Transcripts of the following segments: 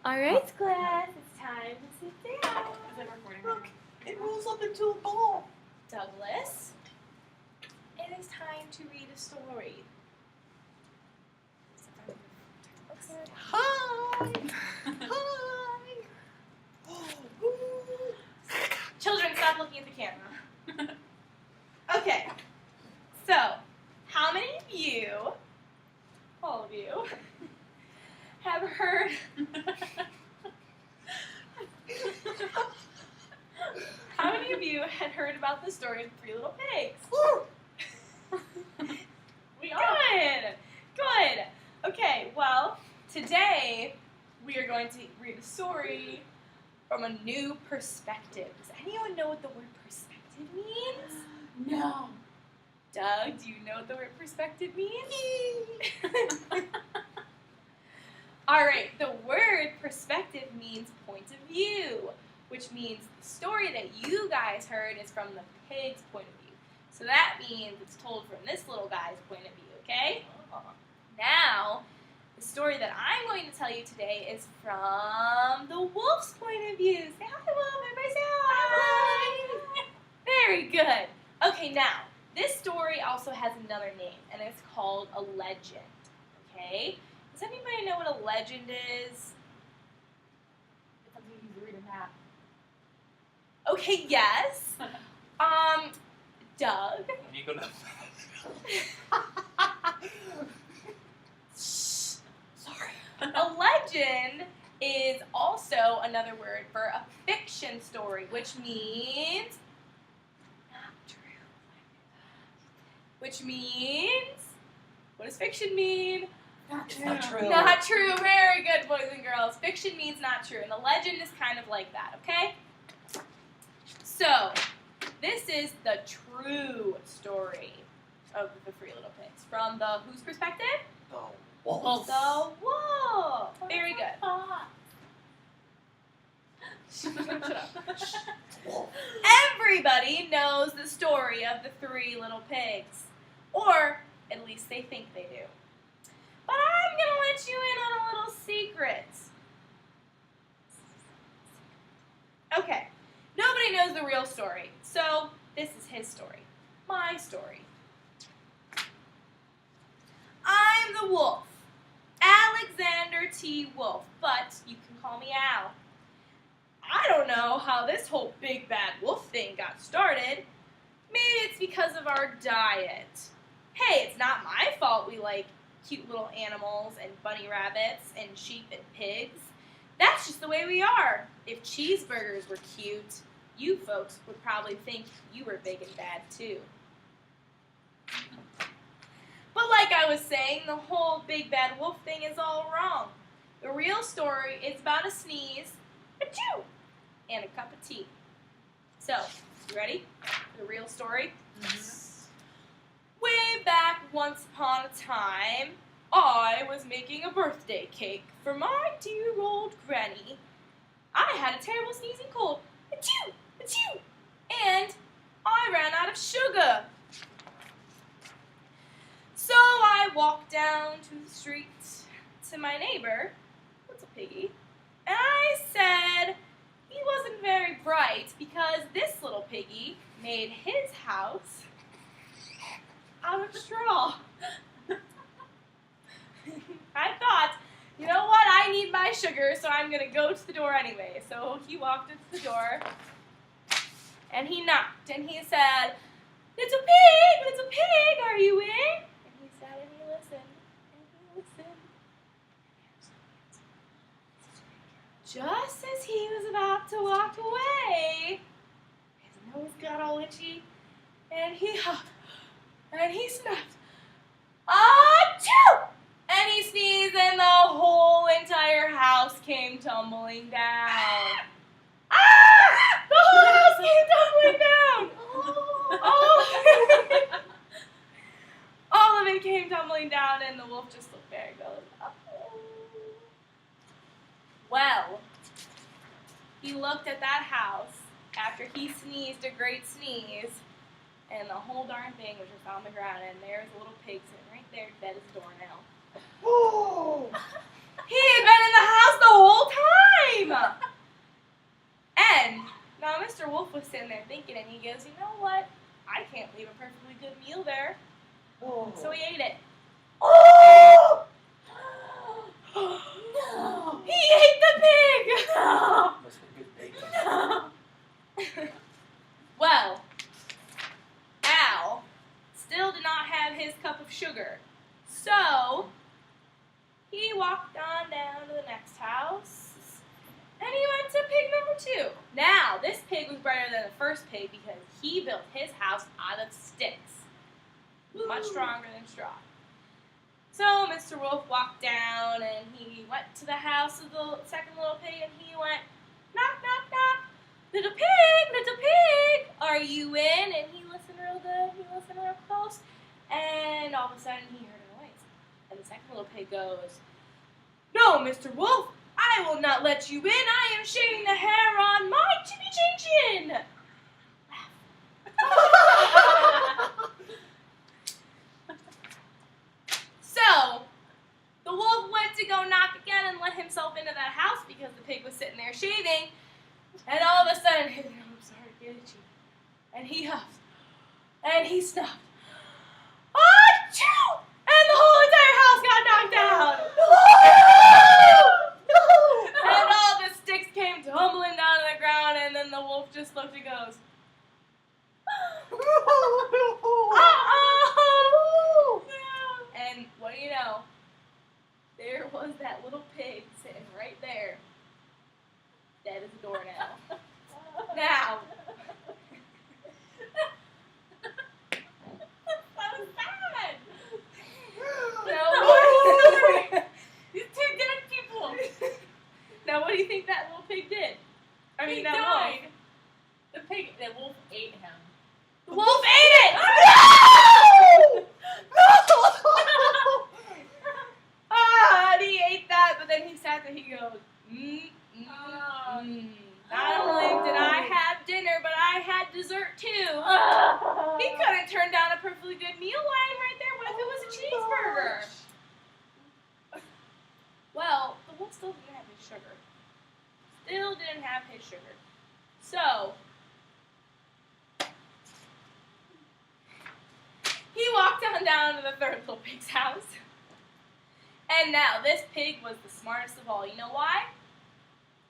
All right, class, it's time to sit down. Is it recording? Look, it rolls up into a ball. Douglas, it is time to read a story. Hi. Hi. Ooh. Children, stop looking at the camera. Okay, so how many of you, all of you, have heard how many of you had heard about the story of Three Little Pigs? We are. Good. Okay, well, today we are going to read a story from a new perspective. Does anyone know what the word perspective means? No. Doug, do you know what the word perspective means? All right, the word perspective means point of view, which means the story that you guys heard is from the pig's point of view. So that means it's told from this little guy's point of view, okay? Now, the story that I'm going to tell you today is from the wolf's point of view. Say hi, Wolf. Everybody say hi. Very good. Okay, now, this story also has another name, and it's called a legend, okay? Does anybody know what a legend is? It's something you read a map. Okay, yes. Doug. You go to Sorry. A legend is also another word for a fiction story, which means not true. Which means, what does fiction mean? Not true. Not true. Not true. Very good, boys and girls. Fiction means not true, and a legend is kind of like that, okay? So, this is the true story of the Three Little Pigs. From the whose perspective? the wolf. The wolf. Very good. Shut up. Wolf. Everybody knows the story of the Three Little Pigs. Or, at least they think they do. But I'm going to let you in on a little secret. Okay, nobody knows the real story, so this is his story. My story. I'm the wolf, Alexander T. Wolf, but you can call me Al. I don't know how this whole big bad wolf thing got started. Maybe it's because of our diet. Hey, it's not my fault we like cute little animals and bunny rabbits and sheep and pigs. That's just the way we are. If cheeseburgers were cute, you folks would probably think you were big and bad too. But like I was saying, the whole big bad wolf thing is all wrong. The real story is about a sneeze, a chew, and a cup of tea. So, you ready for the real story? Way back once upon a time, I was making a birthday cake for my dear old granny. I had a terrible sneezing cold, achoo, achoo, and I ran out of sugar. So I walked down to the street to my neighbor, Little Piggy, and I said he wasn't very bright because this little piggy made his house out of straw. I thought, you know what, I need my sugar, so I'm going to go to the door anyway. So he walked into the door, and he knocked, and he said, Little pig, are you in? And he sat and he listened, and he listened. Just as he was about to walk away, his nose got all itchy, and he snuffed. Achoo! And he sneezed, and the whole entire house came tumbling down. Ah! The whole house came tumbling down! Oh. All of it came tumbling down, and the wolf just looked there and goes, oh. Well, he looked at that house after he sneezed a great sneeze, and the whole darn thing was just on the ground, and there's a little pig sitting right there dead as a doornail. Oh. He had been in the house the whole time! was sitting there thinking, and he goes, you know what? I can't leave a perfectly good meal there. Oh. So he ate it. Oh! No. He ate the pig! No. Must have been bacon. No. Well, Al still did not have his cup of sugar. So, he walked on down to the next house, and he went to pig number 2. Now, this pig was brighter than the first pig because he built his house out of sticks. Much stronger than straw. So, Mr. Wolf walked down, and he went to the house of the second little pig, and he went, knock, knock, knock. Little pig, are you in? And he listened real good, he listened real close, and all of a sudden he heard a noise. And the second little pig goes, no, Mr. Wolf, I will not let you in. I am shaving the hair on my chinny chin chin. So, the wolf went to go knock again and let himself into that house because the pig was sitting there shaving. And all of a sudden, his nose started to get itchy. And he huffed. And he snuffed. Achoo! And the whole entire house got knocked down. And all the sticks came tumbling down to the ground, and then the wolf just looked and goes, uh-oh! And what do you know? There was that little pig sitting right there, dead as a doornail. Now, that was bad. No. These 2 dead people. Now, what do you think that little pig did? I mean, He that died. wolf. The wolf ate him. The wolf ate it! Ah, and he ate that, but then he sat there, he goes, Not only did I have dinner, but I had dessert too. He couldn't turn down a perfectly good meal lying right there. What if it was a cheeseburger? Well, the wolf still didn't have his sugar. Still didn't have his sugar. So, he walked on down to the third little pig's house. And now, this pig was the smartest of all. You know why?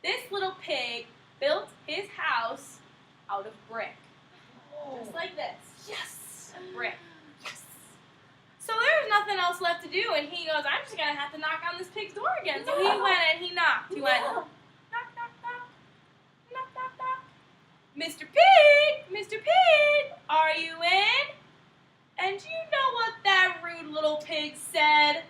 This little pig built his house out of brick. Just like this. Yes! Brick. Yes! So there was nothing else left to do, and he goes, I'm just going to have to knock on this pig's door again. So he went and he knocked. He went, knock, knock, knock. Knock, knock, knock. Mr. Pig, are you in? And you know what that rude little pig said?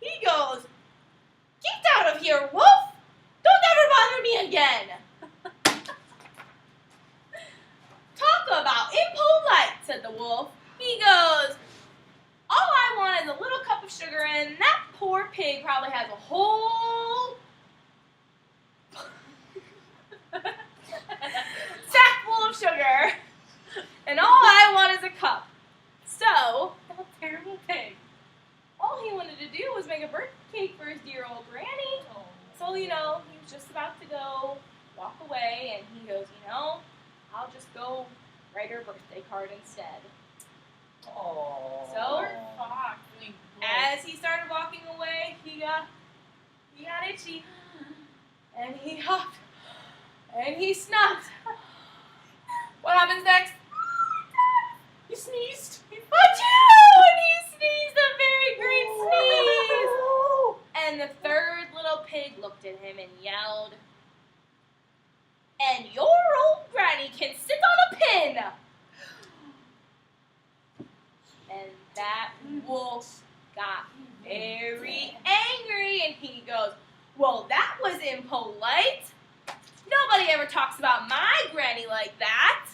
He goes, get out of here, wolf! Don't ever bother me again! Talk about impolite, said the wolf. He goes, all I want is a little cup of sugar, and that poor pig probably has a whole sack full of sugar, and all I want is a cup. So, That terrible pig. all he wanted to do was make a birthday cake for his dear old granny. So, you know, he was just about to go walk away, and he goes, you know, I'll just go write her a birthday card instead. Oh. So, Fox. I mean, as he started walking away, he got itchy, and he huffed, and he snuffed. What happens next? you sneezed. Achoo! And he sneezed a very great sneeze. And the third little pig looked at him and yelled, and your old granny can sit on a pin. And that wolf got very angry, and he goes, well, that was impolite. Nobody ever talks about my granny like that.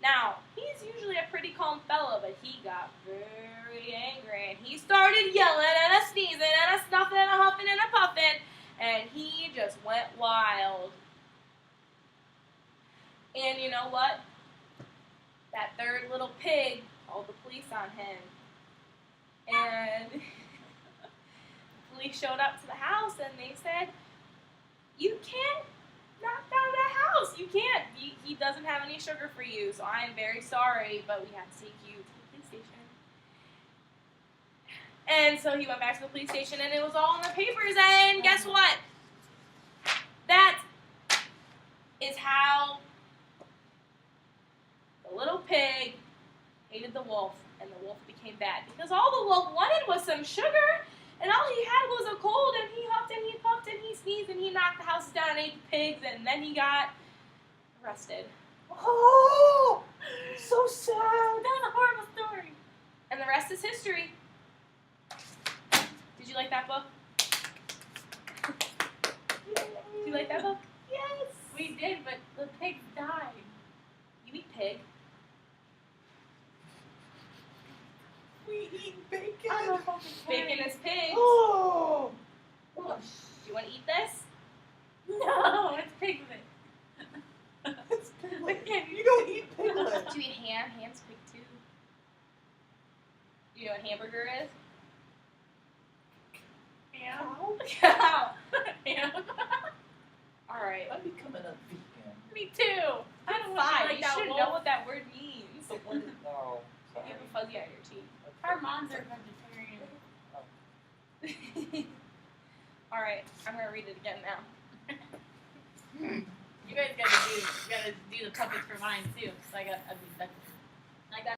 Now, he's usually a pretty calm fellow, but he got very angry, and he started yelling and a sneezing and a snuffing and a huffing and a puffing, and he just went wild. And you know what? That third little pig called the police on him. And the police showed up to the house, and they said, you can't knocked out of the house. You can't. He doesn't have any sugar for you, so I am very sorry, but we have to take you to the police station. And so he went back to the police station, and it was all in the papers. And guess what? That is how the little pig hated the wolf, and the wolf became bad because all the wolf wanted was some sugar, and all he had was a cold, and he huffed and he puffed and he sneezed and he knocked the houses down and ate the pigs, and then he got arrested. Oh, so sad. That was a horrible story. And the rest is history. Did you like that book? Did you like that book? Yes. We did, but the pig died. You eat pig. We eat bacon. I don't fucking care. Bacon is pig. Oh. Do you want to eat this? No, it's piglet. It's piglet. can't You don't eat piglet. Do you eat ham? Ham's pig too. Do you know what hamburger is? Ham. Cow. Ham. Alright. I'm becoming a vegan. Me too. I don't Fine. like You that should wolf. know what that word means. So what is? Oh, You sorry. have a fuzzy on your cheek. Our moms are vegetarian. Alright, I'm gonna read it again now. You guys gotta do the puppets for mine too, because I got ugly duckling.